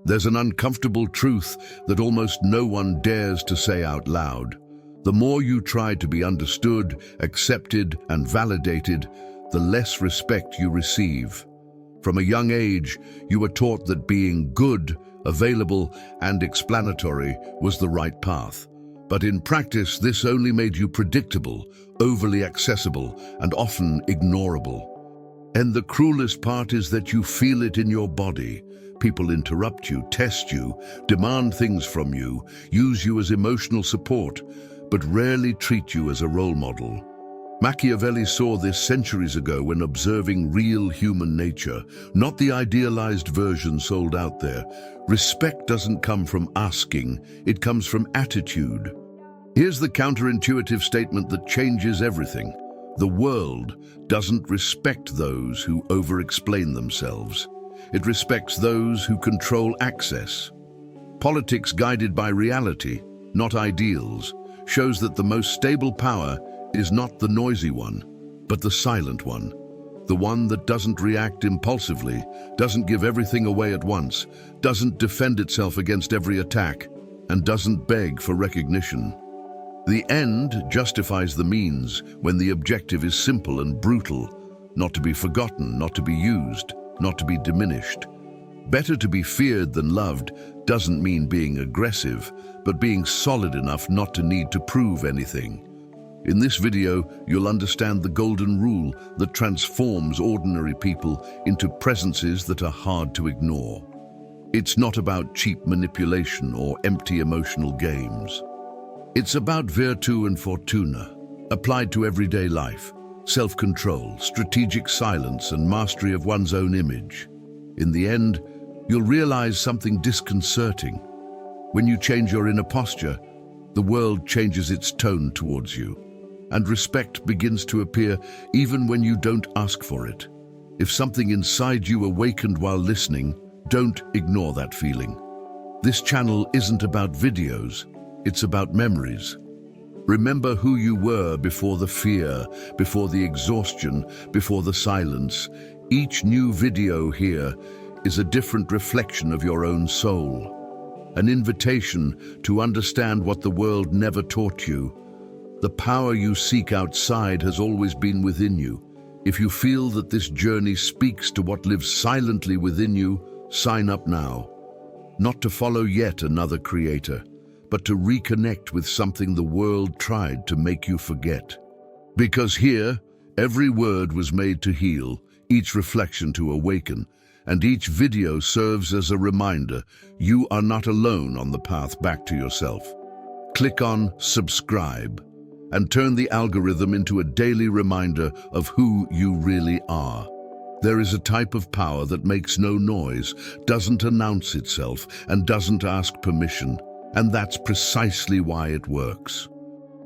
There's an uncomfortable truth that almost no one dares to say out loud. The more you try to be understood, accepted, and validated, the less respect you receive. From a young age, you were taught that being good, available, and explanatory was the right path. But in practice, this only made you predictable, overly accessible, and often ignorable. And the cruelest part is that you feel it in your body. People interrupt you, test you, demand things from you, use you as emotional support, but rarely treat you as a role model. Machiavelli saw this centuries ago when observing real human nature, not the idealized version sold out there. Respect doesn't come from asking, it comes from attitude. Here's the counterintuitive statement that changes everything. The world doesn't respect those who over-explain themselves. It respects those who control access. Politics guided by reality, not ideals, shows that the most stable power is not the noisy one, but the silent one. The one that doesn't react impulsively, doesn't give everything away at once, doesn't defend itself against every attack, and doesn't beg for recognition. The end justifies the means when the objective is simple and brutal, not to be forgotten, not to be used, not to be diminished. Better to be feared than loved doesn't mean being aggressive, but being solid enough not to need to prove anything. In this video, you'll understand the golden rule that transforms ordinary people into presences that are hard to ignore. It's not about cheap manipulation or empty emotional games. It's about virtù and fortuna, applied to everyday life, self-control, strategic silence, and mastery of one's own image. In the end, you'll realize something disconcerting. When you change your inner posture, the world changes its tone towards you, and respect begins to appear even when you don't ask for it. If something inside you awakened while listening, don't ignore that feeling. This channel isn't about videos, it's about memories. Remember who you were before the fear, before the exhaustion, before the silence. Each new video here is a different reflection of your own soul, an invitation to understand what the world never taught you. The power you seek outside has always been within you. If you feel that this journey speaks to what lives silently within you, sign up now. Not to follow yet another creator, but to reconnect with something the world tried to make you forget. Because here, every word was made to heal, each reflection to awaken, and each video serves as a reminder you are not alone on the path back to yourself. Click on subscribe and turn the algorithm into a daily reminder of who you really are. There is a type of power that makes no noise, doesn't announce itself, and doesn't ask permission, and that's precisely why it works.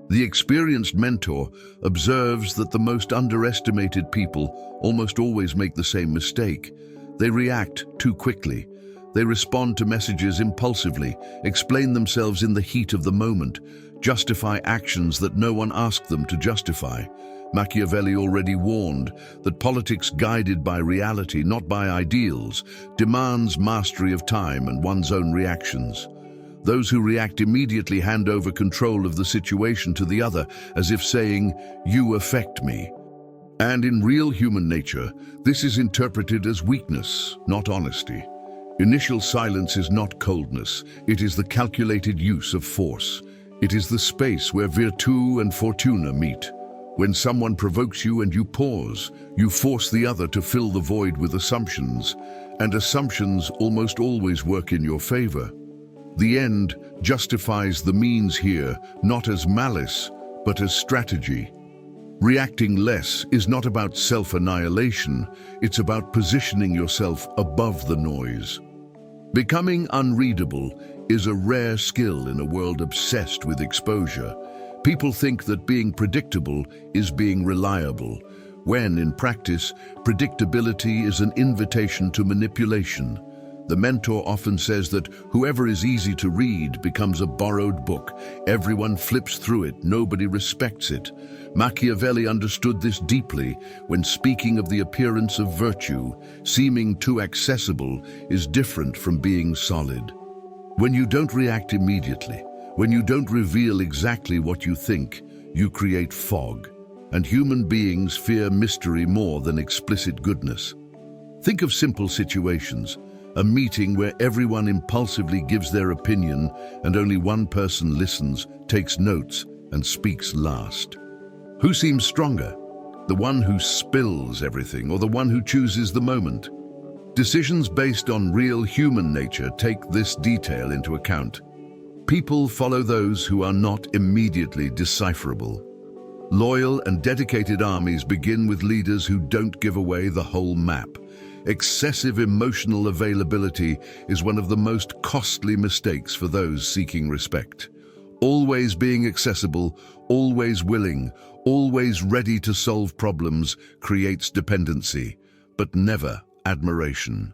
The experienced mentor observes that the most underestimated people almost always make the same mistake. They react too quickly. They respond to messages impulsively, explain themselves in the heat of the moment, justify actions that no one asked them to justify. Machiavelli already warned that politics guided by reality, not by ideals, demands mastery of time and one's own reactions. Those who react immediately hand over control of the situation to the other, as if saying, "You affect me." And in real human nature, this is interpreted as weakness, not honesty. Initial silence is not coldness, it is the calculated use of force. It is the space where virtù and fortuna meet. When someone provokes you and you pause, you force the other to fill the void with assumptions, and assumptions almost always work in your favor. The end justifies the means here, not as malice, but as strategy. Reacting less is not about self-annihilation, it's about positioning yourself above the noise. Becoming unreadable is a rare skill in a world obsessed with exposure. People think that being predictable is being reliable, when in practice, predictability is an invitation to manipulation. The mentor often says that whoever is easy to read becomes a borrowed book. Everyone flips through it, nobody respects it. Machiavelli understood this deeply when speaking of the appearance of virtue. Seeming too accessible is different from being solid. When you don't react immediately, when you don't reveal exactly what you think, you create fog. And human beings fear mystery more than explicit goodness. Think of simple situations. A meeting where everyone impulsively gives their opinion and only one person listens, takes notes, and speaks last. Who seems stronger? The one who spills everything or the one who chooses the moment? Decisions based on real human nature take this detail into account. People follow those who are not immediately decipherable. Loyal and dedicated armies begin with leaders who don't give away the whole map. Excessive emotional availability is one of the most costly mistakes for those seeking respect. Always being accessible, always willing, always ready to solve problems creates dependency, but never admiration.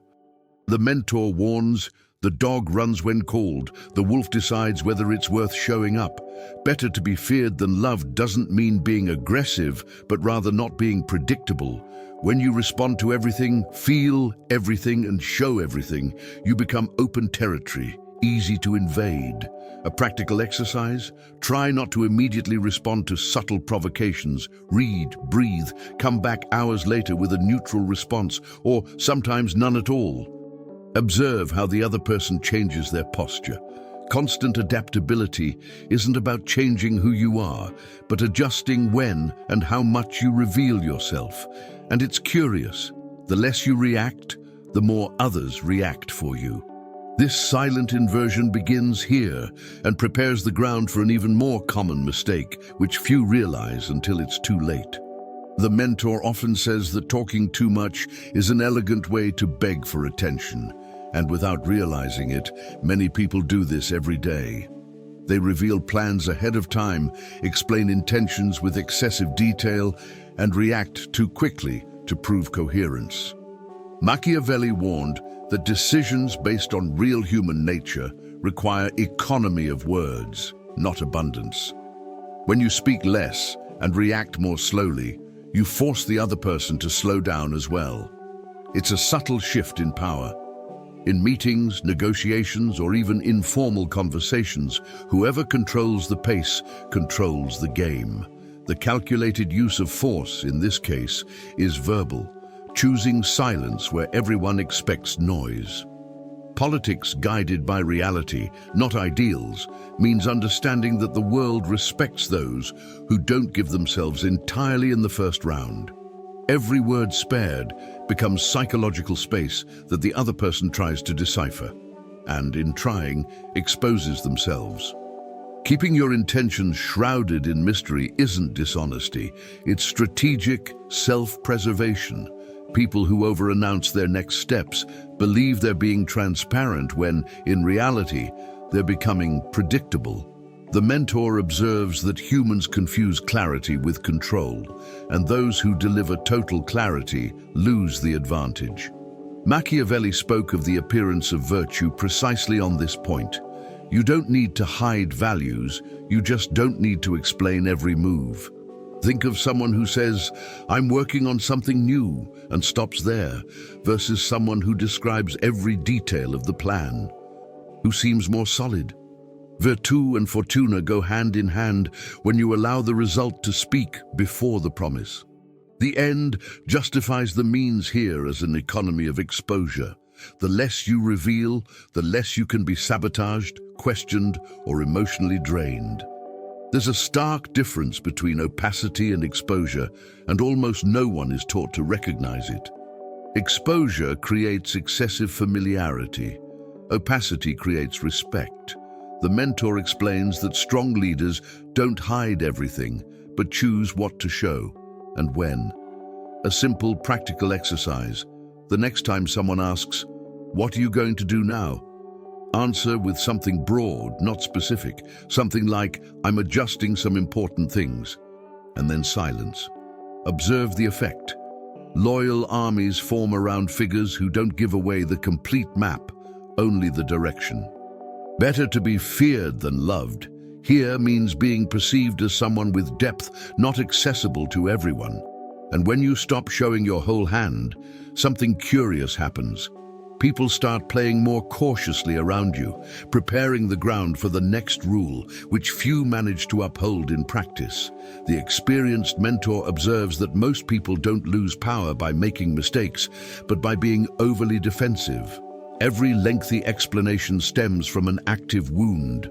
The mentor warns, the dog runs when called, the wolf decides whether it's worth showing up. Better to be feared than loved doesn't mean being aggressive, but rather not being predictable. When you respond to everything, feel everything, and show everything, you become open territory, easy to invade. A practical exercise? Try not to immediately respond to subtle provocations. Read, breathe, come back hours later with a neutral response, or sometimes none at all. Observe how the other person changes their posture. Constant adaptability isn't about changing who you are, but adjusting when and how much you reveal yourself. And it's curious, the less you react, the more others react for you. This silent inversion begins here and prepares the ground for an even more common mistake, which few realize until it's too late. The mentor often says that talking too much is an elegant way to beg for attention. And without realizing it, many people do this every day. They reveal plans ahead of time, explain intentions with excessive detail, and react too quickly to prove coherence. Machiavelli warned that decisions based on real human nature require economy of words, not abundance. When you speak less and react more slowly, you force the other person to slow down as well. It's a subtle shift in power. In meetings, negotiations, or even informal conversations, whoever controls the pace controls the game. The calculated use of force, in this case, is verbal, choosing silence where everyone expects noise. Politics guided by reality, not ideals, means understanding that the world respects those who don't give themselves entirely in the first round. Every word spared becomes psychological space that the other person tries to decipher, and in trying, exposes themselves. Keeping your intentions shrouded in mystery isn't dishonesty, it's strategic self-preservation. People who over-announce their next steps believe they're being transparent when, in reality, they're becoming predictable. The mentor observes that humans confuse clarity with control, and those who deliver total clarity lose the advantage. Machiavelli spoke of the appearance of virtue precisely on this point. You don't need to hide values, you just don't need to explain every move. Think of someone who says, "I'm working on something new," and stops there, versus someone who describes every detail of the plan. Who seems more solid? Virtù and fortuna go hand in hand when you allow the result to speak before the promise. The end justifies the means here as an economy of exposure. The less you reveal, the less you can be sabotaged, questioned, or emotionally drained. There's a stark difference between opacity and exposure, and almost no one is taught to recognize it. Exposure creates excessive familiarity. Opacity creates respect. The mentor explains that strong leaders don't hide everything, but choose what to show and when. A simple, practical exercise. The next time someone asks, "What are you going to do now?" Answer with something broad, not specific. Something like, "I'm adjusting some important things." And then silence. Observe the effect. Loyal armies form around figures who don't give away the complete map, only the direction. Better to be feared than loved here means being perceived as someone with depth, not accessible to everyone. And when you stop showing your whole hand, something curious happens. People start playing more cautiously around you, preparing the ground for the next rule, which few manage to uphold in practice. The experienced mentor observes that most people don't lose power by making mistakes, but by being overly defensive. Every lengthy explanation stems from an active wound.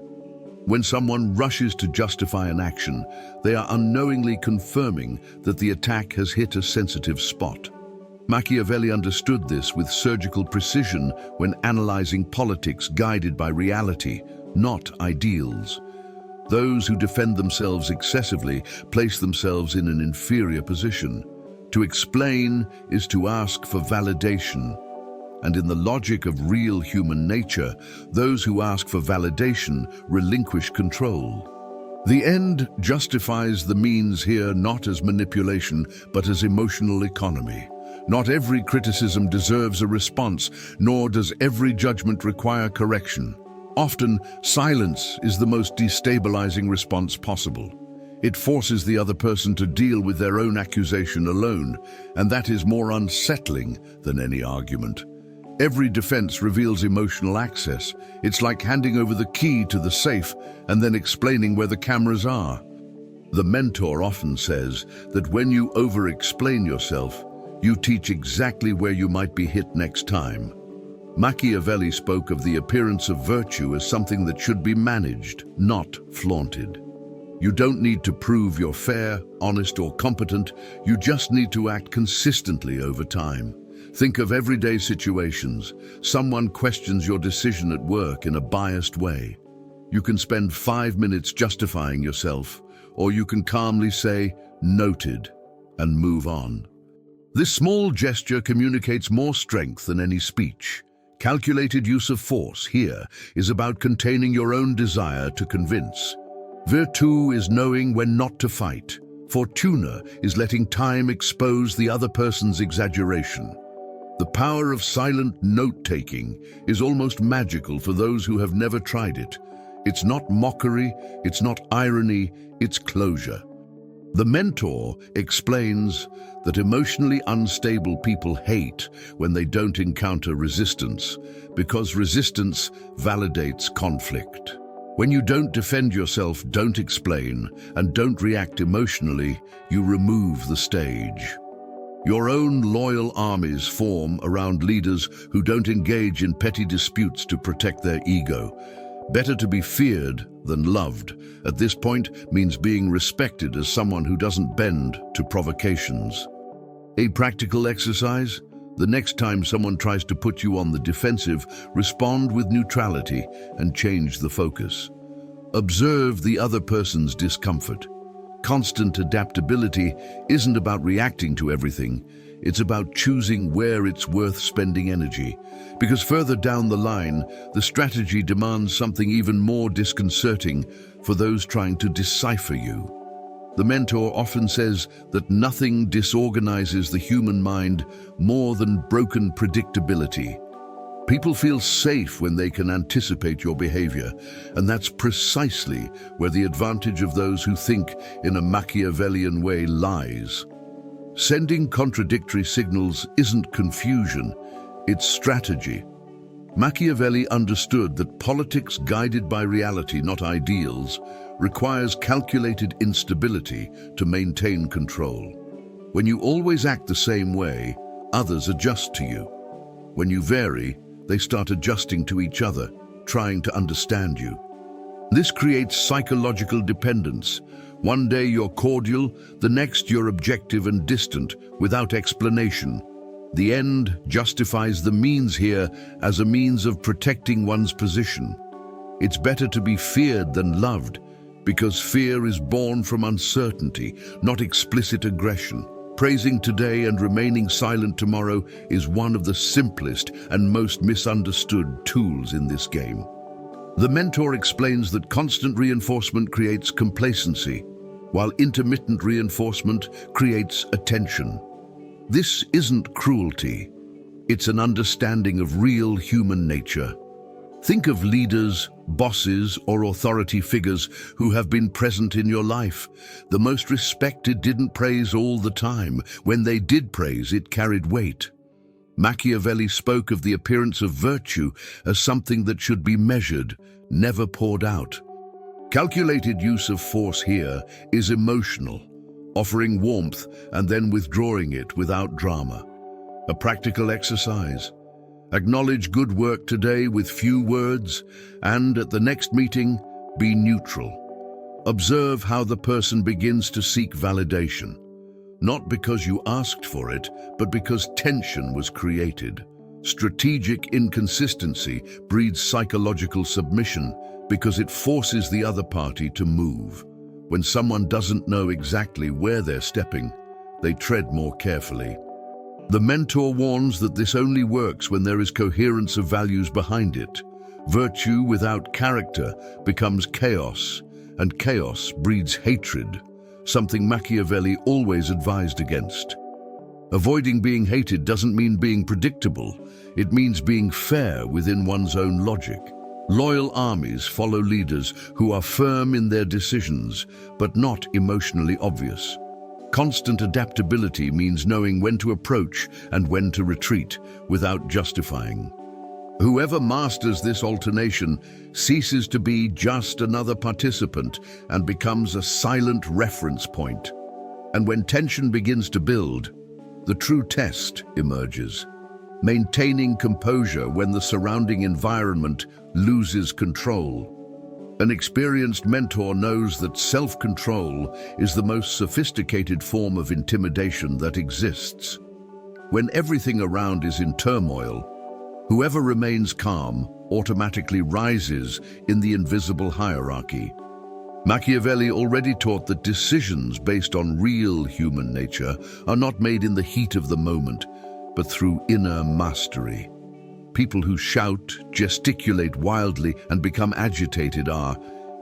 When someone rushes to justify an action, they are unknowingly confirming that the attack has hit a sensitive spot. Machiavelli understood this with surgical precision when analyzing politics guided by reality, not ideals. Those who defend themselves excessively place themselves in an inferior position. To explain is to ask for validation. And in the logic of real human nature, those who ask for validation relinquish control. The end justifies the means here not as manipulation, but as emotional economy. Not every criticism deserves a response, nor does every judgment require correction. Often, silence is the most destabilizing response possible. It forces the other person to deal with their own accusation alone, and that is more unsettling than any argument. Every defense reveals emotional access. It's like handing over the key to the safe and then explaining where the cameras are. The mentor often says that when you over-explain yourself, you teach exactly where you might be hit next time. Machiavelli spoke of the appearance of virtue as something that should be managed, not flaunted. You don't need to prove you're fair, honest, or competent. You just need to act consistently over time. Think of everyday situations. Someone questions your decision at work in a biased way. You can spend 5 minutes justifying yourself, or you can calmly say, "Noted," and move on. This small gesture communicates more strength than any speech. Calculated use of force here is about containing your own desire to convince. Virtù is knowing when not to fight. Fortuna is letting time expose the other person's exaggeration. The power of silent note-taking is almost magical for those who have never tried it. It's not mockery, it's not irony, it's closure. The mentor explains that emotionally unstable people hate when they don't encounter resistance, because resistance validates conflict. When you don't defend yourself, don't explain, and don't react emotionally, you remove the stage. Your own loyal armies form around leaders who don't engage in petty disputes to protect their ego. Better to be feared than loved at this point means being respected as someone who doesn't bend to provocations. A practical exercise? The next time someone tries to put you on the defensive, respond with neutrality and change the focus. Observe the other person's discomfort. Constant adaptability isn't about reacting to everything. It's about choosing where it's worth spending energy. Because further down the line, the strategy demands something even more disconcerting for those trying to decipher you. The mentor often says that nothing disorganizes the human mind more than broken predictability. People feel safe when they can anticipate your behavior, and that's precisely where the advantage of those who think in a Machiavellian way lies. Sending contradictory signals isn't confusion, it's strategy. Machiavelli understood that politics guided by reality, not ideals, requires calculated instability to maintain control. When you always act the same way, others adjust to you. When you vary, they start adjusting to each other, trying to understand you. This creates psychological dependence. One day you're cordial, the next you're objective and distant, without explanation. The end justifies the means here as a means of protecting one's position. It's better to be feared than loved, because fear is born from uncertainty, not explicit aggression. Praising today and remaining silent tomorrow is one of the simplest and most misunderstood tools in this game. The mentor explains that constant reinforcement creates complacency, while intermittent reinforcement creates attention. This isn't cruelty. It's an understanding of real human nature. Think of leaders, bosses, or authority figures who have been present in your life. The most respected didn't praise all the time. When they did praise, it carried weight. Machiavelli spoke of the appearance of virtue as something that should be measured, never poured out. Calculated use of force here is emotional, offering warmth and then withdrawing it without drama. A practical exercise. Acknowledge good work today with few words, and at the next meeting, be neutral. Observe how the person begins to seek validation, not because you asked for it, but because tension was created. Strategic inconsistency breeds psychological submission because it forces the other party to move. When someone doesn't know exactly where they're stepping, they tread more carefully. The mentor warns that this only works when there is coherence of values behind it. Virtue without character becomes chaos, and chaos breeds hatred, something Machiavelli always advised against. Avoiding being hated doesn't mean being predictable. It means being fair within one's own logic. Loyal armies follow leaders who are firm in their decisions, but not emotionally obvious. Constant adaptability means knowing when to approach and when to retreat without justifying. Whoever masters this alternation ceases to be just another participant and becomes a silent reference point. And when tension begins to build, the true test emerges. Maintaining composure when the surrounding environment loses control. An experienced mentor knows that self-control is the most sophisticated form of intimidation that exists. When everything around is in turmoil, whoever remains calm automatically rises in the invisible hierarchy. Machiavelli already taught that decisions based on real human nature are not made in the heat of the moment, but through inner mastery. People who shout, gesticulate wildly, and become agitated are,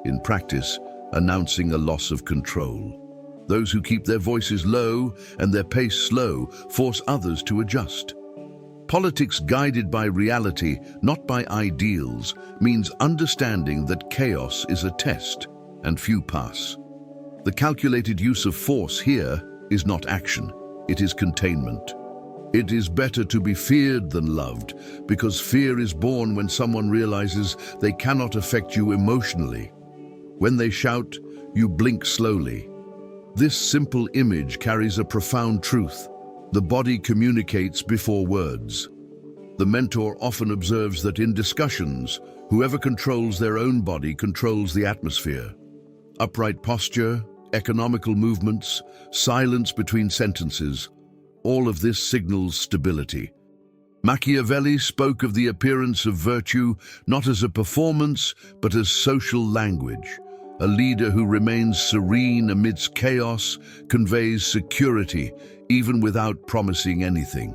in practice, announcing a loss of control. Those who keep their voices low and their pace slow force others to adjust. Politics guided by reality, not by ideals, means understanding that chaos is a test, and few pass. The calculated use of force here is not action, it is containment. It is better to be feared than loved, because fear is born when someone realizes they cannot affect you emotionally. When they shout, you blink slowly. This simple image carries a profound truth. The body communicates before words. The mentor often observes that in discussions, whoever controls their own body controls the atmosphere. Upright posture, economical movements, silence between sentences, all of this signals stability. Machiavelli spoke of the appearance of virtue not as a performance, but as social language. A leader who remains serene amidst chaos conveys security, even without promising anything.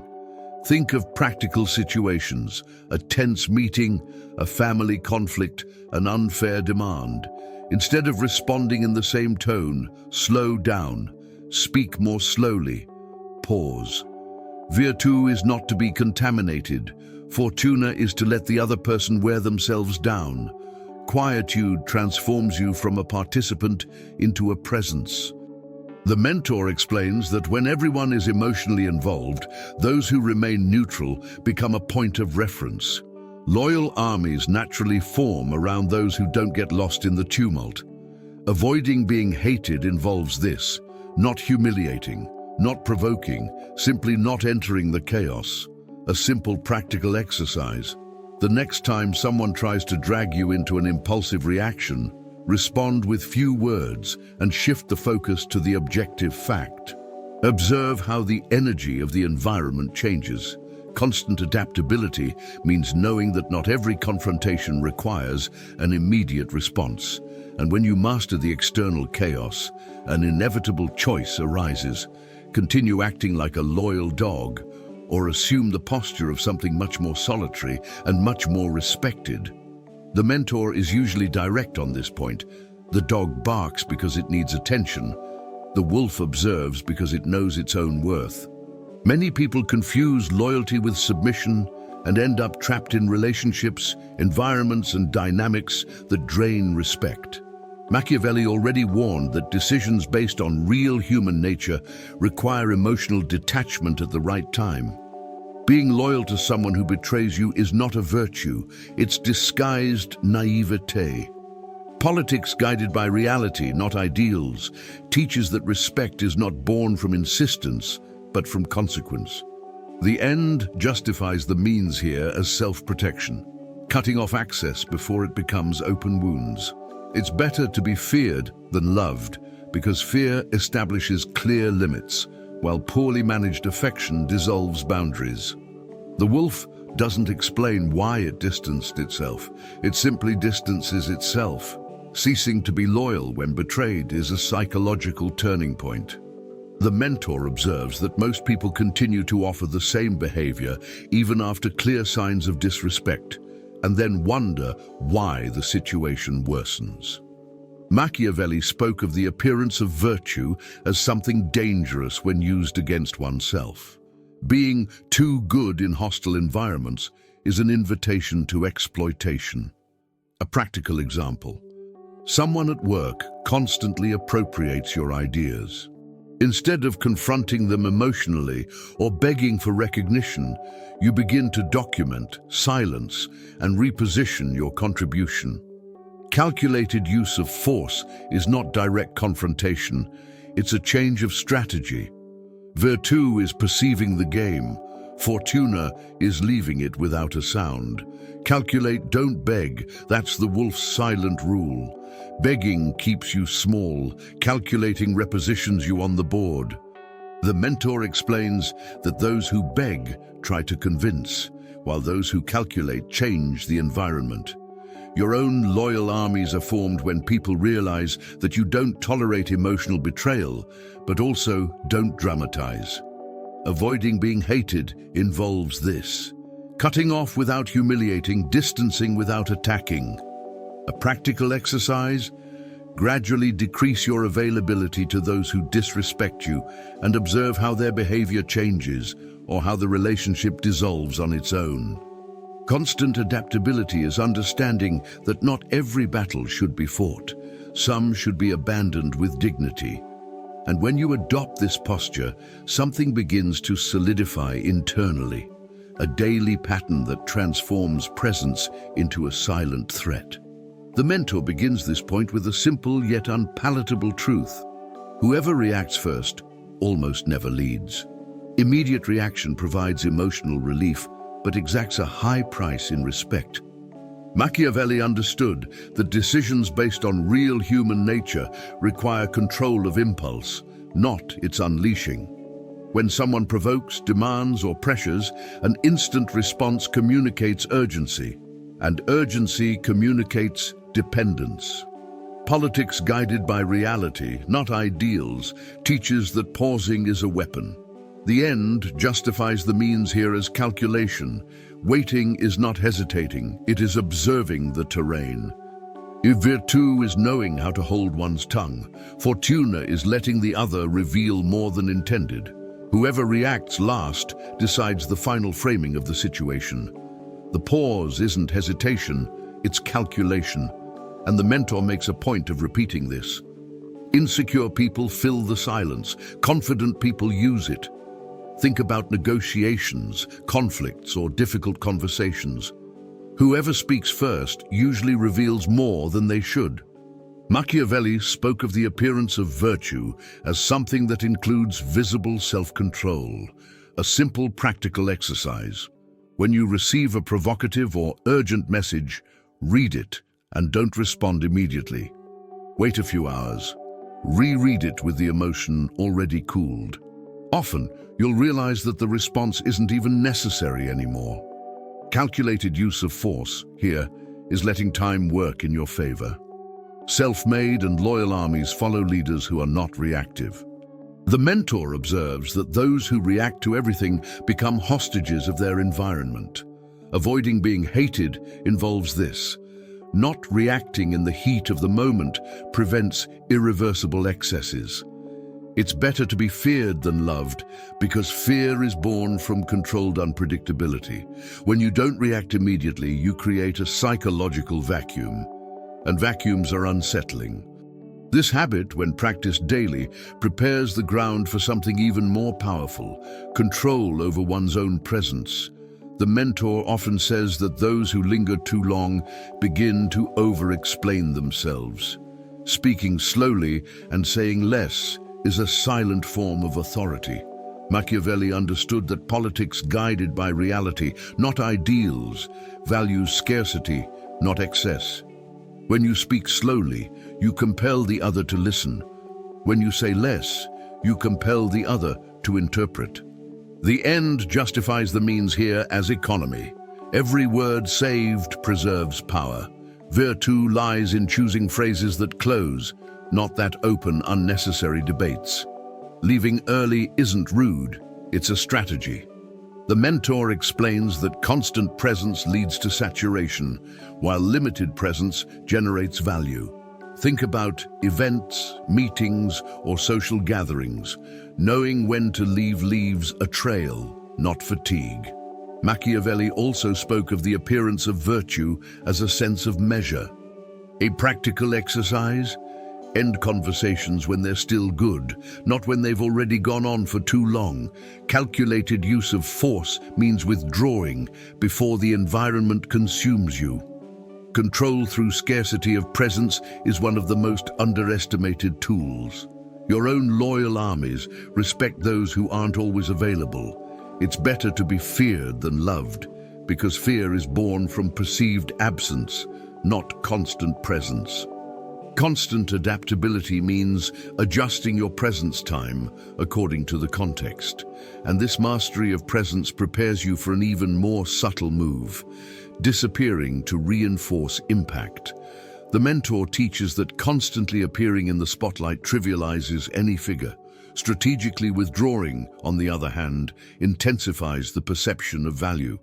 Think of practical situations, a tense meeting, a family conflict, an unfair demand. Instead of responding in the same tone, slow down, speak more slowly. Pause. Virtue is not to be contaminated. Fortuna is to let the other person wear themselves down. Quietude transforms you from a participant into a presence. The mentor explains that when everyone is emotionally involved, those who remain neutral become a point of reference. Loyal armies naturally form around those who don't get lost in the tumult. Avoiding being hated involves this, not humiliating, not provoking, simply not entering the chaos. A simple practical exercise. The next time someone tries to drag you into an impulsive reaction, respond with few words and shift the focus to the objective fact. Observe how the energy of the environment changes. Constant adaptability means knowing that not every confrontation requires an immediate response. And when you master the external chaos, an inevitable choice arises. Continue acting like a loyal dog, or assume the posture of something much more solitary and much more respected. The mentor is usually direct on this point. The dog barks because it needs attention. The wolf observes because it knows its own worth. Many people confuse loyalty with submission and end up trapped in relationships, environments, and dynamics that drain respect. Machiavelli already warned that decisions based on real human nature require emotional detachment at the right time. Being loyal to someone who betrays you is not a virtue, it's disguised naivete. Politics guided by reality, not ideals, teaches that respect is not born from insistence, but from consequence. The end justifies the means here as self-protection, cutting off access before it becomes open wounds. It's better to be feared than loved, because fear establishes clear limits, while poorly managed affection dissolves boundaries. The wolf doesn't explain why it distanced itself. It simply distances itself. Ceasing to be loyal when betrayed is a psychological turning point. The mentor observes that most people continue to offer the same behavior even after clear signs of disrespect, and then wonder why the situation worsens. Machiavelli spoke of the appearance of virtue as something dangerous when used against oneself. Being too good in hostile environments is an invitation to exploitation. A practical example. Someone at work constantly appropriates your ideas. Instead of confronting them emotionally or begging for recognition, you begin to document, silence, and reposition your contribution. Calculated use of force is not direct confrontation, it's a change of strategy. Virtù is perceiving the game, fortuna is leaving it without a sound. Calculate, don't beg, that's the wolf's silent rule. Begging keeps you small, calculating repositions you on the board. The mentor explains that those who beg try to convince, while those who calculate change the environment. Your own loyal armies are formed when people realize that you don't tolerate emotional betrayal, but also don't dramatize. Avoiding being hated involves this: cutting off without humiliating, distancing without attacking. A practical exercise: gradually decrease your availability to those who disrespect you and observe how their behavior changes or how the relationship dissolves on its own. Constant adaptability is understanding that not every battle should be fought. Some should be abandoned with dignity. And when you adopt this posture, something begins to solidify internally, a daily pattern that transforms presence into a silent threat. The mentor begins this point with a simple yet unpalatable truth. Whoever reacts first almost never leads. Immediate reaction provides emotional relief, but exacts a high price in respect. Machiavelli understood that decisions based on real human nature require control of impulse, not its unleashing. When someone provokes, demands, or pressures, an instant response communicates urgency, and urgency communicates dependence. Politics guided by reality, not ideals, teaches that pausing is a weapon. The end justifies the means here as calculation. Waiting is not hesitating, it is observing the terrain. Virtù is knowing how to hold one's tongue. Fortuna is letting the other reveal more than intended. Whoever reacts last decides the final framing of the situation. The pause isn't hesitation, it's calculation, and the mentor makes a point of repeating this. Insecure people fill the silence, confident people use it. Think about negotiations, conflicts, or difficult conversations. Whoever speaks first usually reveals more than they should. Machiavelli spoke of the appearance of virtue as something that includes visible self-control, a simple practical exercise. When you receive a provocative or urgent message, read it and don't respond immediately. Wait a few hours. Reread it with the emotion already cooled. Often, you'll realize that the response isn't even necessary anymore. Calculated use of force, here, is letting time work in your favor. Self-made and loyal armies follow leaders who are not reactive. The mentor observes that those who react to everything become hostages of their environment. Avoiding being hated involves this: not reacting in the heat of the moment prevents irreversible excesses. It's better to be feared than loved, because fear is born from controlled unpredictability. When you don't react immediately, you create a psychological vacuum, and vacuums are unsettling. This habit, when practiced daily, prepares the ground for something even more powerful: control over one's own presence. The mentor often says that those who linger too long begin to over-explain themselves. Speaking slowly and saying less is a silent form of authority. Machiavelli understood that politics guided by reality, not ideals, values scarcity, not excess. When you speak slowly, you compel the other to listen. When you say less, you compel the other to interpret. The end justifies the means here as economy. Every word saved preserves power. Virtue lies in choosing phrases that close, not that open unnecessary debates. Leaving early isn't rude, it's a strategy. The mentor explains that constant presence leads to saturation, while limited presence generates value. Think about events, meetings, or social gatherings. Knowing when to leave leaves a trail, not fatigue. Machiavelli also spoke of the appearance of virtue as a sense of measure. A practical exercise: end conversations when they're still good, not when they've already gone on for too long. Calculated use of force means withdrawing before the environment consumes you. Control through scarcity of presence is one of the most underestimated tools. Your own loyal armies respect those who aren't always available. It's better to be feared than loved, because fear is born from perceived absence, not constant presence. Constant adaptability means adjusting your presence time according to the context, and this mastery of presence prepares you for an even more subtle move: disappearing to reinforce impact. The mentor teaches that constantly appearing in the spotlight trivializes any figure. Strategically withdrawing, on the other hand, intensifies the perception of value.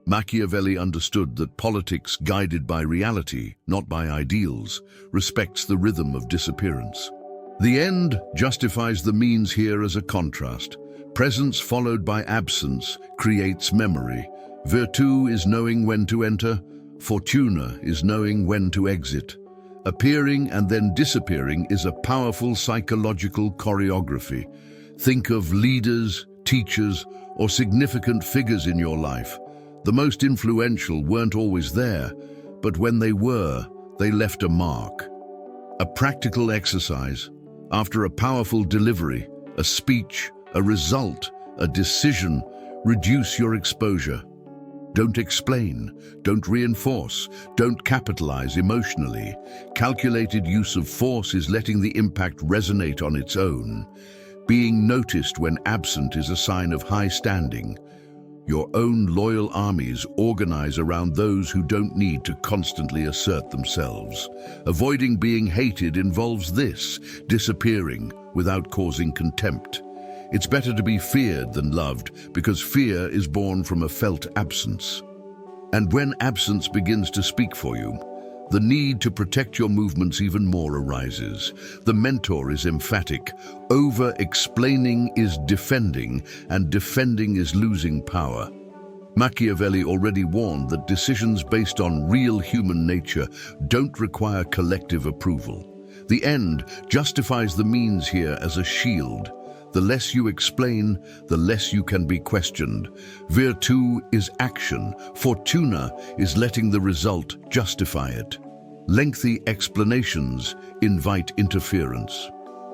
Machiavelli understood that politics guided by reality, not by ideals, respects the rhythm of disappearance. The end justifies the means here as a contrast. Presence followed by absence creates memory. Virtù is knowing when to enter, fortuna is knowing when to exit. Appearing and then disappearing is a powerful psychological choreography. Think of leaders, teachers, or significant figures in your life. The most influential weren't always there, but when they were, they left a mark. A practical exercise: after a powerful delivery, a speech, a result, a decision, reduce your exposure. Don't explain, don't reinforce, don't capitalize emotionally. Calculated use of force is letting the impact resonate on its own. Being noticed when absent is a sign of high standing. Your own loyal armies organize around those who don't need to constantly assert themselves. Avoiding being hated involves this: disappearing without causing contempt. It's better to be feared than loved, because fear is born from a felt absence. And when absence begins to speak for you, the need to protect your movements even more arises. The mentor is emphatic: over-explaining is defending, and defending is losing power. Machiavelli already warned that decisions based on real human nature don't require collective approval. The end justifies the means here as a shield. The less you explain, the less you can be questioned. Virtù is action. Fortuna is letting the result justify it. Lengthy explanations invite interference.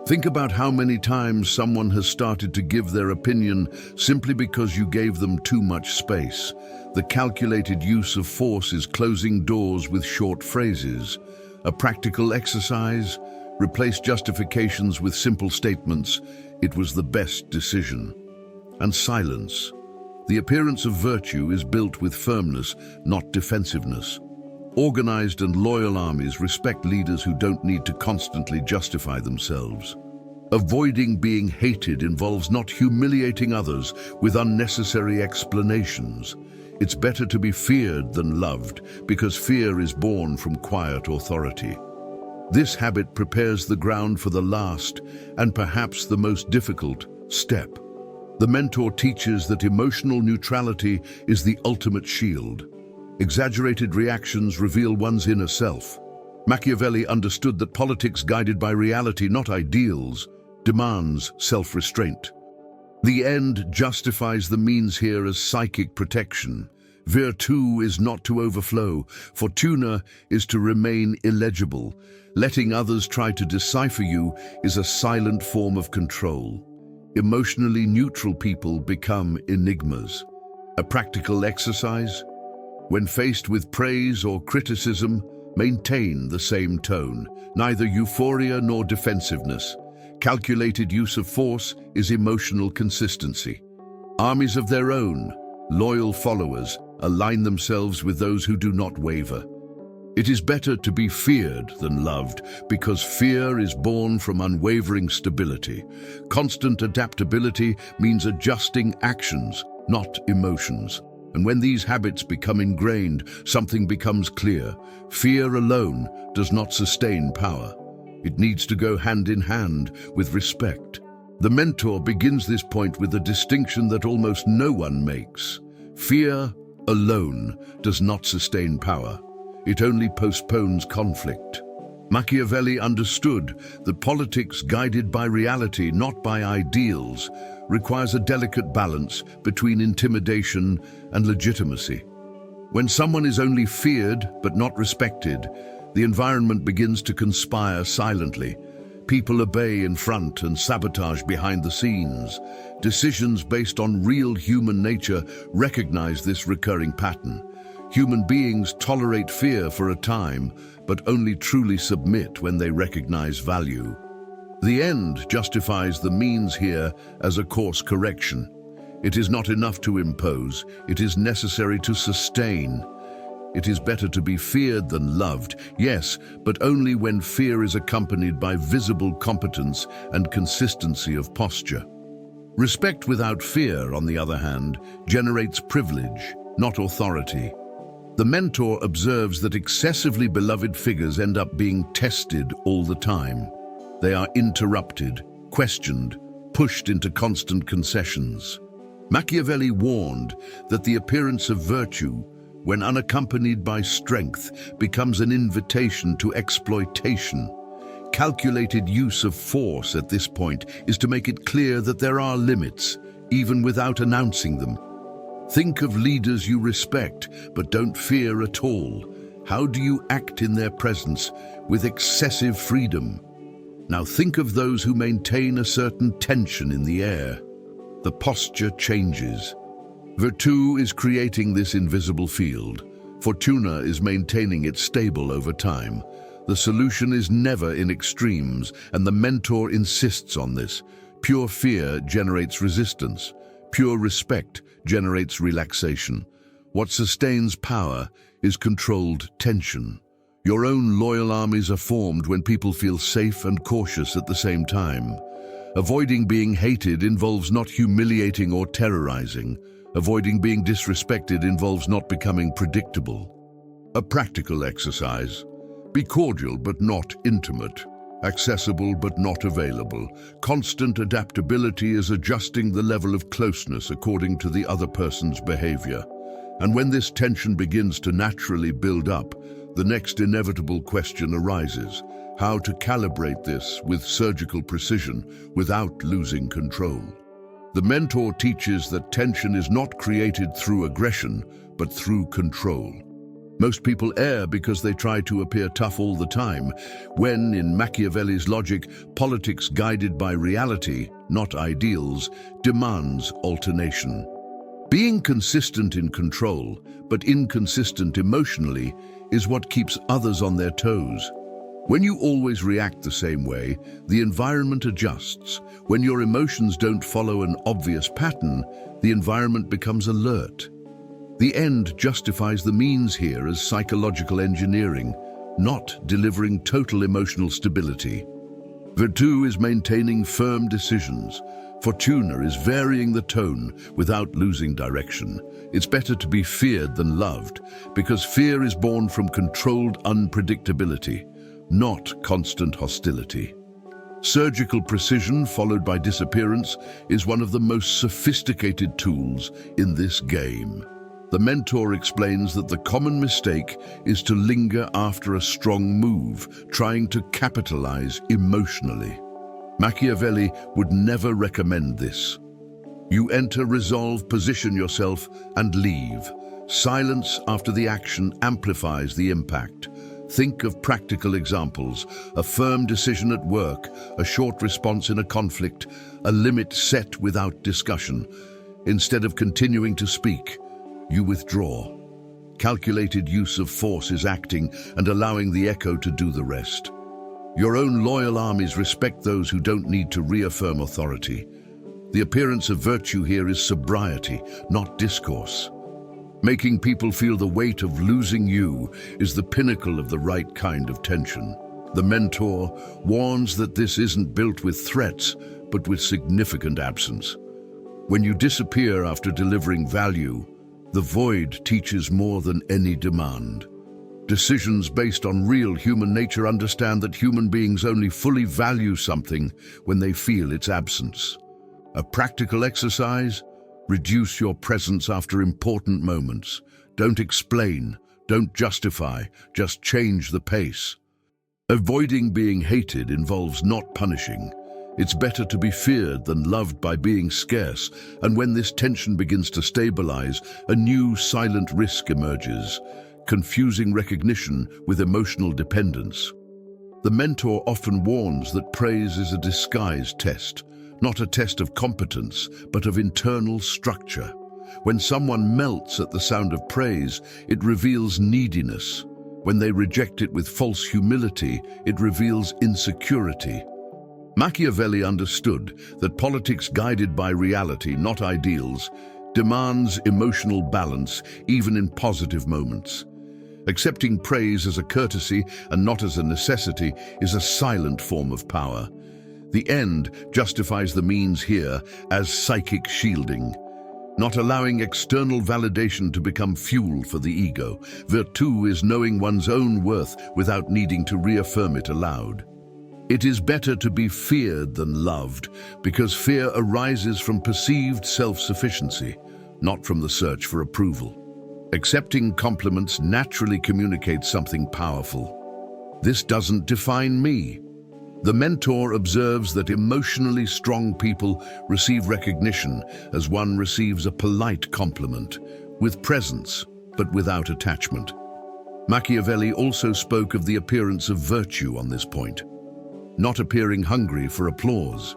Think about how many times someone has started to give their opinion simply because you gave them too much space. The calculated use of force is closing doors with short phrases. A practical exercise: replace justifications with simple statements: "It was the best decision." And silence. The appearance of virtue is built with firmness, not defensiveness. Organized and loyal armies respect leaders who don't need to constantly justify themselves. Avoiding being hated involves not humiliating others with unnecessary explanations. It's better to be feared than loved, because fear is born from quiet authority. This habit prepares the ground for the last, and perhaps the most difficult, step. The mentor teaches that emotional neutrality is the ultimate shield. Exaggerated reactions reveal one's inner self. Machiavelli understood that politics guided by reality, not ideals, demands self-restraint. The end justifies the means here as psychic protection. Virtue is not to overflow. Fortuna is to remain illegible. Letting others try to decipher you is a silent form of control. Emotionally neutral people become enigmas. A practical exercise? When faced with praise or criticism, maintain the same tone, neither euphoria nor defensiveness. Calculated use of force is emotional consistency. Armies of their own, loyal followers, align themselves with those who do not waver. It is better to be feared than loved, because fear is born from unwavering stability. Constant adaptability means adjusting actions, not emotions. And when these habits become ingrained, something becomes clear. Fear alone does not sustain power. It needs to go hand in hand with respect. The mentor begins this point with a distinction that almost no one makes. Fear alone does not sustain power. It only postpones conflict. Machiavelli understood that politics guided by reality, not by ideals, requires a delicate balance between intimidation and legitimacy. When someone is only feared but not respected, the environment begins to conspire silently. People obey in front and sabotage behind the scenes. Decisions based on real human nature recognize this recurring pattern. Human beings tolerate fear for a time, but only truly submit when they recognize value. The end justifies the means here as a course correction. It is not enough to impose, it is necessary to sustain. It is better to be feared than loved, yes, but only when fear is accompanied by visible competence and consistency of posture. Respect without fear, on the other hand, generates privilege, not authority. The mentor observes that excessively beloved figures end up being tested all the time. They are interrupted, questioned, pushed into constant concessions. Machiavelli warned that the appearance of virtue, when unaccompanied by strength, becomes an invitation to exploitation. Calculated use of force at this point is to make it clear that there are limits, even without announcing them. Think of leaders you respect but don't fear at all. How do you act in their presence with excessive freedom? Now think of those who maintain a certain tension in the air. The posture changes. Virtue is creating this invisible field. Fortuna is maintaining it stable over time. The solution is never in extremes, and the mentor insists on this. Pure fear generates resistance. Pure respect generates relaxation. What sustains power is controlled tension. Your own loyal armies are formed when people feel safe and cautious at the same time. Avoiding being hated involves not humiliating or terrorizing. Avoiding being disrespected involves not becoming predictable. A practical exercise. Be cordial but not intimate. Accessible but not available. Constant adaptability is adjusting the level of closeness according to the other person's behavior. And when this tension begins to naturally build up, the next inevitable question arises: how to calibrate this with surgical precision without losing control. The mentor teaches that tension is not created through aggression, but through control. Most people err because they try to appear tough all the time, when, in Machiavelli's logic, politics guided by reality, not ideals, demands alternation. Being consistent in control, but inconsistent emotionally, is what keeps others on their toes. When you always react the same way, the environment adjusts. When your emotions don't follow an obvious pattern, the environment becomes alert. The end justifies the means here as psychological engineering, not delivering total emotional stability. Virtue is maintaining firm decisions. Fortuna is varying the tone without losing direction. It's better to be feared than loved, because fear is born from controlled unpredictability. not constant hostility. Surgical precision followed by disappearance is one of the most sophisticated tools in this game. The mentor explains that the common mistake is to linger after a strong move, trying to capitalize emotionally. Machiavelli would never recommend this. You enter, resolve, position yourself, and leave. Silence after the action amplifies the impact. Think of practical examples: a firm decision at work, a short response in a conflict, a limit set without discussion. Instead of continuing to speak, you withdraw. Calculated use of force is acting and allowing the echo to do the rest. Your own loyal armies respect those who don't need to reaffirm authority. The appearance of virtue here is sobriety, not discourse. Making people feel the weight of losing you is the pinnacle of the right kind of tension. The mentor warns that this isn't built with threats, but with significant absence. When you disappear after delivering value, the void teaches more than any demand. Decisions based on real human nature understand that human beings only fully value something when they feel its absence. A practical exercise: reduce your presence after important moments. Don't explain, don't justify, just change the pace. Avoiding being hated involves not punishing. It's better to be feared than loved by being scarce, and when this tension begins to stabilize, a new silent risk emerges, confusing recognition with emotional dependence. The mentor often warns that praise is a disguised test, not a test of competence, but of internal structure. When someone melts at the sound of praise, it reveals neediness. When they reject it with false humility, it reveals insecurity. Machiavelli understood that politics guided by reality, not ideals, demands emotional balance even in positive moments. Accepting praise as a courtesy and not as a necessity is a silent form of power. The end justifies the means here as psychic shielding, not allowing external validation to become fuel for the ego. Virtue is knowing one's own worth without needing to reaffirm it aloud. It is better to be feared than loved, because fear arises from perceived self-sufficiency, not from the search for approval. Accepting compliments naturally communicates something powerful. This doesn't define me. The mentor observes that emotionally strong people receive recognition as one receives a polite compliment, with presence, but without attachment. Machiavelli also spoke of the appearance of virtue on this point, not appearing hungry for applause.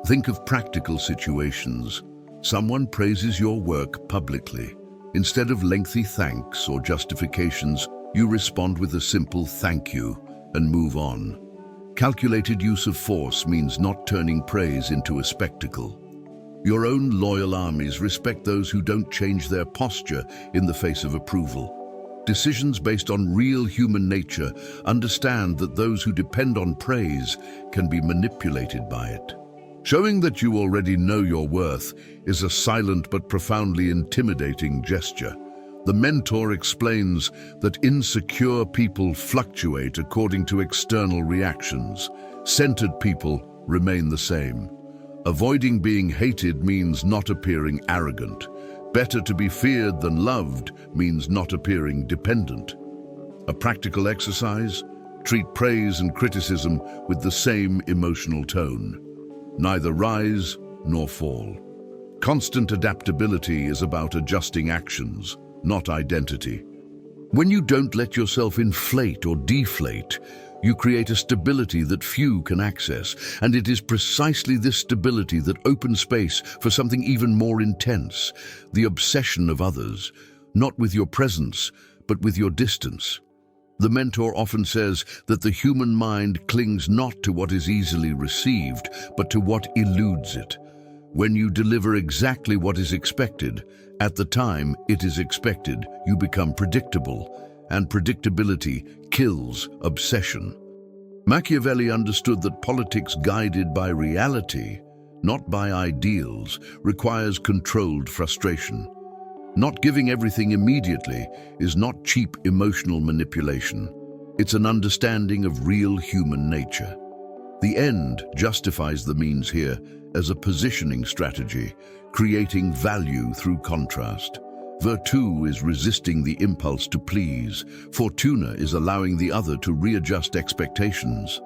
Think of practical situations. Someone praises your work publicly. Instead of lengthy thanks or justifications, you respond with a simple thank you and move on. Calculated use of force means not turning praise into a spectacle. Your own loyal armies respect those who don't change their posture in the face of approval. Decisions based on real human nature understand that those who depend on praise can be manipulated by it. Showing that you already know your worth is a silent but profoundly intimidating gesture. The mentor explains that insecure people fluctuate according to external reactions. Centered people remain the same. Avoiding being hated means not appearing arrogant. Better to be feared than loved means not appearing dependent. A practical exercise: treat praise and criticism with the same emotional tone. Neither rise nor fall. Constant adaptability is about adjusting actions, not identity. When you don't let yourself inflate or deflate, you create a stability that few can access, and it is precisely this stability that opens space for something even more intense: the obsession of others, not with your presence, but with your distance. The mentor often says that the human mind clings not to what is easily received, but to what eludes it. When you deliver exactly what is expected, at the time it is expected, you become predictable, and predictability kills obsession. Machiavelli understood that politics guided by reality, not by ideals, requires controlled frustration. Not giving everything immediately is not cheap emotional manipulation. It's an understanding of real human nature. The end justifies the means here as a positioning strategy, creating value through contrast. Virtue is resisting the impulse to please. Fortuna is allowing the other to readjust expectations.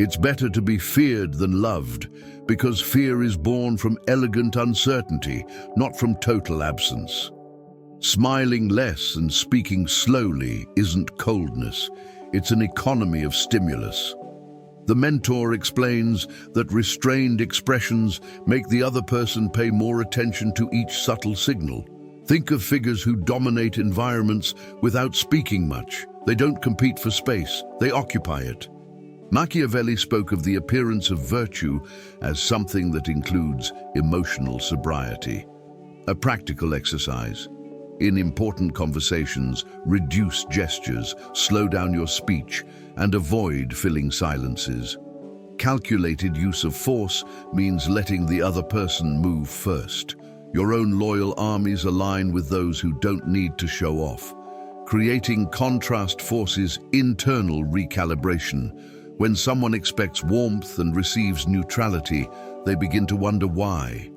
It's better to be feared than loved, because fear is born from elegant uncertainty, not from total absence. Smiling less and speaking slowly isn't coldness, it's an economy of stimulus. The mentor explains that restrained expressions make the other person pay more attention to each subtle signal. Think of figures who dominate environments without speaking much. They don't compete for space, they occupy it. Machiavelli spoke of the appearance of virtue as something that includes emotional sobriety. A practical exercise. In important conversations, reduce gestures, slow down your speech, and avoid filling silences. Calculated use of force means letting the other person move first. Your own loyal armies align with those who don't need to show off. Creating contrast forces internal recalibration. When someone expects warmth and receives neutrality, they begin to wonder why.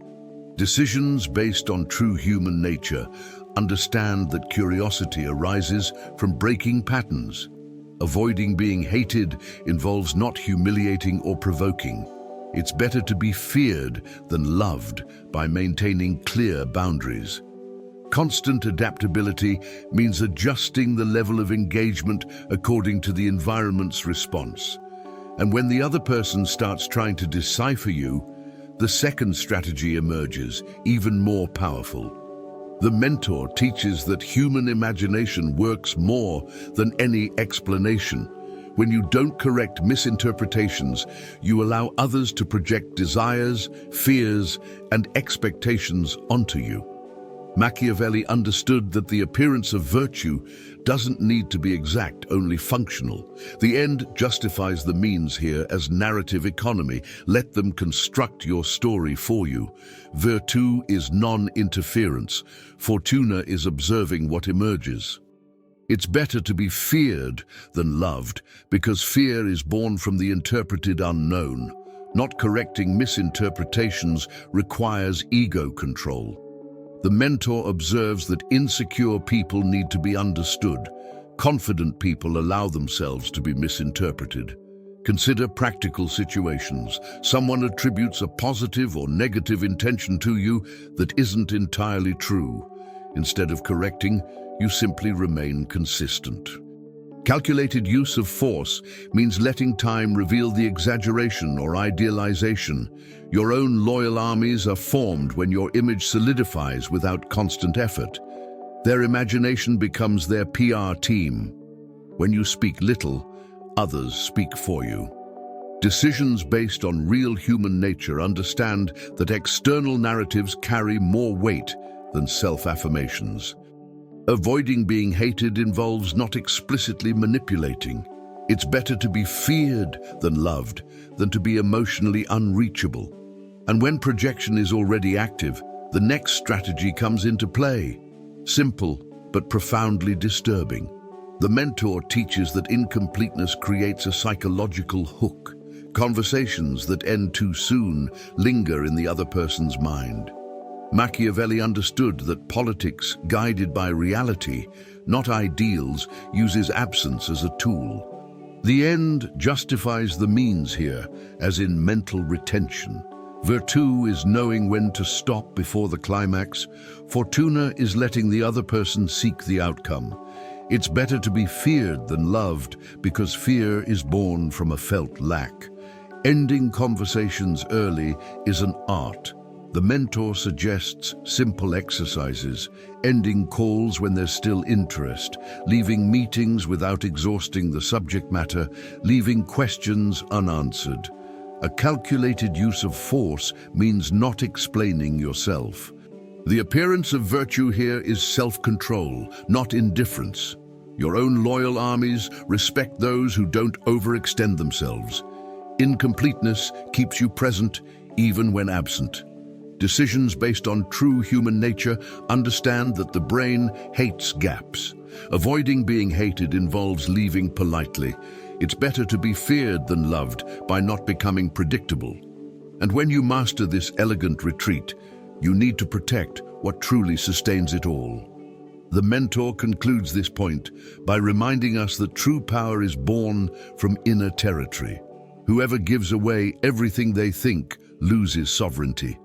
Decisions based on true human nature understand that curiosity arises from breaking patterns. Avoiding being hated involves not humiliating or provoking. It's better to be feared than loved by maintaining clear boundaries. Constant adaptability means adjusting the level of engagement according to the environment's response. And when the other person starts trying to decipher you, the second strategy emerges, even more powerful. The mentor teaches that human imagination works more than any explanation. When you don't correct misinterpretations, you allow others to project desires, fears, and expectations onto you. Machiavelli understood that the appearance of virtue doesn't need to be exact, only functional. The end justifies the means here as narrative economy. Let them construct your story for you. Virtue is non-interference. Fortuna is observing what emerges. It's better to be feared than loved, because fear is born from the interpreted unknown. Not correcting misinterpretations requires ego control. The mentor observes that insecure people need to be understood. Confident people allow themselves to be misinterpreted. Consider practical situations. Someone attributes a positive or negative intention to you that isn't entirely true. Instead of correcting, you simply remain consistent. Calculated use of force means letting time reveal the exaggeration or idealization. Your own loyal armies are formed when your image solidifies without constant effort. Their imagination becomes their PR team. When you speak little, others speak for you. Decisions based on real human nature understand that external narratives carry more weight than self-affirmations. Avoiding being hated involves not explicitly manipulating. It's better to be feared than loved than to be emotionally unreachable. And when projection is already active, the next strategy comes into play. Simple, but profoundly disturbing. The mentor teaches that incompleteness creates a psychological hook. Conversations that end too soon linger in the other person's mind. Machiavelli understood that politics, guided by reality, not ideals, uses absence as a tool. The end justifies the means here, as in mental retention. Virtue is knowing when to stop before the climax. Fortuna is letting the other person seek the outcome. It's better to be feared than loved, because fear is born from a felt lack. Ending conversations early is an art. The mentor suggests simple exercises, ending calls when there's still interest, leaving meetings without exhausting the subject matter, leaving questions unanswered. A calculated use of force means not explaining yourself. The appearance of virtue here is self-control, not indifference. Your own loyal armies respect those who don't overextend themselves. Incompleteness keeps you present even when absent. Decisions based on true human nature understand that the brain hates gaps. Avoiding being hated involves leaving politely. It's better to be feared than loved by not becoming predictable. And when you master this elegant retreat, you need to protect what truly sustains it all. The mentor concludes this point by reminding us that true power is born from inner territory. Whoever gives away everything they think loses sovereignty.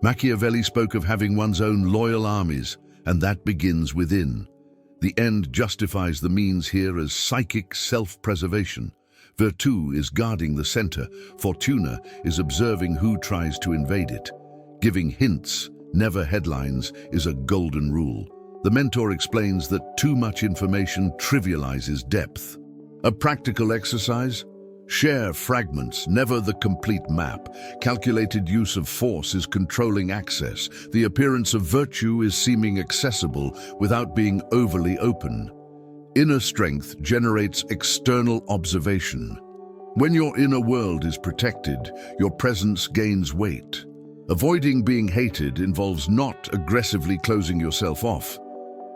Machiavelli spoke of having one's own loyal armies, and that begins within. The end justifies the means here as psychic self-preservation. Virtù is guarding the center. Fortuna is observing who tries to invade it. Giving hints, never headlines, is a golden rule. The mentor explains that too much information trivializes depth. A practical exercise? Share fragments, never the complete map. Calculated use of force is controlling access. The appearance of virtue is seeming accessible without being overly open. Inner strength generates external observation. When your inner world is protected, your presence gains weight. Avoiding being hated involves not aggressively closing yourself off.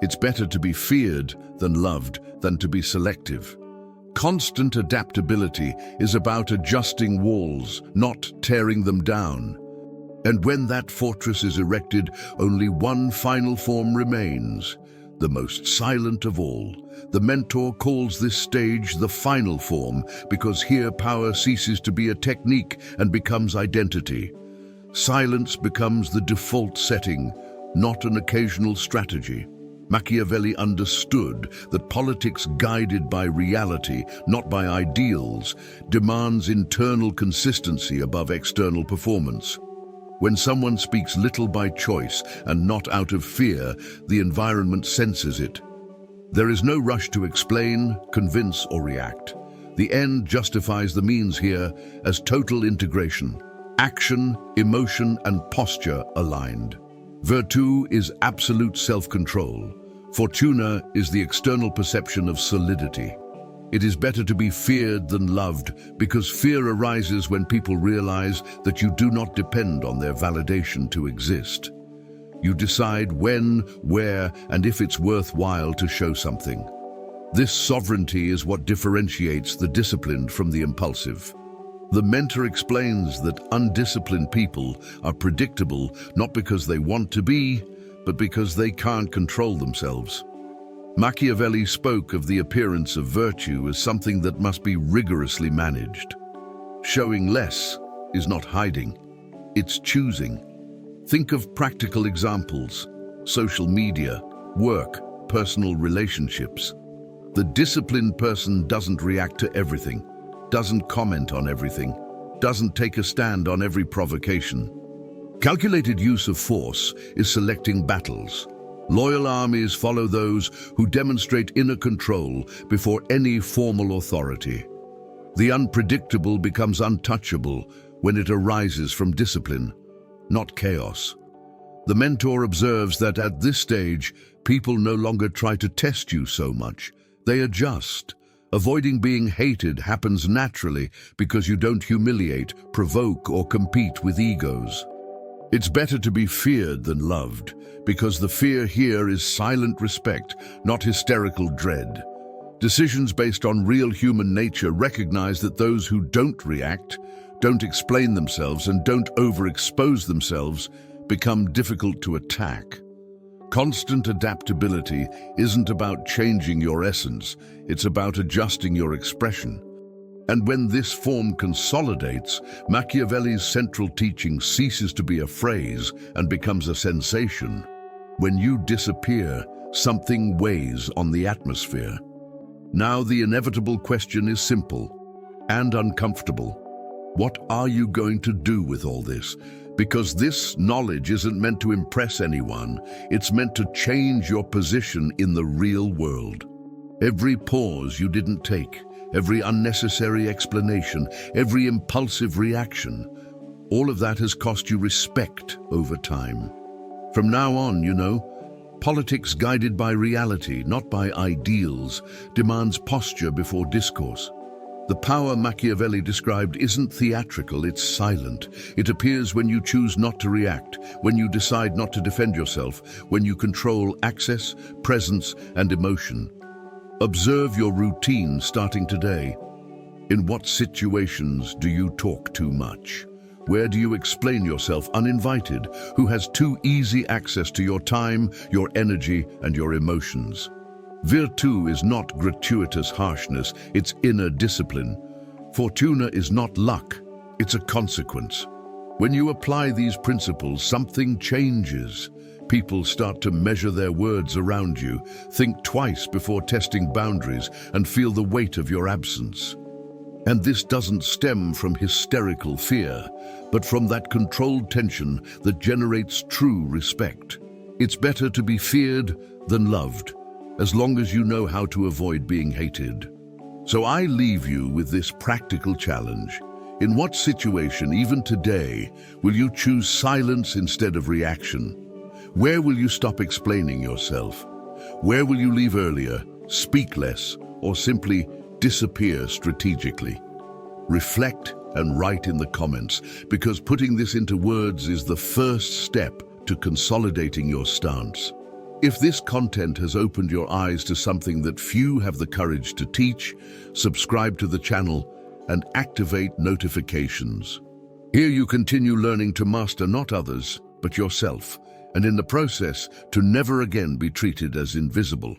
It's better to be feared than loved than to be selective. Constant adaptability is about adjusting walls, not tearing them down. And when that fortress is erected, only one final form remains, the most silent of all. The mentor calls this stage the final form because here power ceases to be a technique and becomes identity. Silence becomes the default setting, not an occasional strategy. Machiavelli understood that politics guided by reality, not by ideals, demands internal consistency above external performance. When someone speaks little by choice and not out of fear, the environment senses it. There is no rush to explain, convince, or react. The end justifies the means here as total integration. Action, emotion, and posture aligned. Virtù is absolute self-control. Fortuna is the external perception of solidity. It is better to be feared than loved because fear arises when people realize that you do not depend on their validation to exist. You decide when, where, and if it's worthwhile to show something. This sovereignty is what differentiates the disciplined from the impulsive. The mentor explains that undisciplined people are predictable not because they want to be, but because they can't control themselves. Machiavelli spoke of the appearance of virtue as something that must be rigorously managed. Showing less is not hiding, it's choosing. Think of practical examples: social media, work, personal relationships. The disciplined person doesn't react to everything, doesn't comment on everything, doesn't take a stand on every provocation. Calculated use of force is selecting battles. Loyal armies follow those who demonstrate inner control before any formal authority. The unpredictable becomes untouchable when it arises from discipline, not chaos. The mentor observes that at this stage, people no longer try to test you so much. They adjust. Avoiding being hated happens naturally because you don't humiliate, provoke, or compete with egos. It's better to be feared than loved, because the fear here is silent respect, not hysterical dread. Decisions based on real human nature recognize that those who don't react, don't explain themselves, and don't overexpose themselves become difficult to attack. Constant adaptability isn't about changing your essence, it's about adjusting your expression. And when this form consolidates, Machiavelli's central teaching ceases to be a phrase and becomes a sensation. When you disappear, something weighs on the atmosphere. Now the inevitable question is simple and uncomfortable. What are you going to do with all this? Because this knowledge isn't meant to impress anyone, it's meant to change your position in the real world. Every pause you didn't take, every unnecessary explanation, every impulsive reaction, all of that has cost you respect over time. From now on, politics guided by reality, not by ideals, demands posture before discourse. The power Machiavelli described isn't theatrical, it's silent. It appears when you choose not to react, when you decide not to defend yourself, when you control access, presence, and emotion. Observe your routine starting today. In what situations do you talk too much? Where do you explain yourself uninvited? Who has too easy access to your time, your energy, and your emotions? Virtue is not gratuitous harshness, it's inner discipline. Fortuna is not luck, it's a consequence. When you apply these principles, something changes. People start to measure their words around you, think twice before testing boundaries, and feel the weight of your absence. And this doesn't stem from hysterical fear, but from that controlled tension that generates true respect. It's better to be feared than loved, as long as you know how to avoid being hated. So I leave you with this practical challenge. In what situation, even today, will you choose silence instead of reaction? Where will you stop explaining yourself? Where will you leave earlier, speak less, or simply disappear strategically? Reflect and write in the comments, because putting this into words is the first step to consolidating your stance. If this content has opened your eyes to something that few have the courage to teach, subscribe to the channel and activate notifications. Here you continue learning to master not others, but yourself, and in the process to never again be treated as invisible.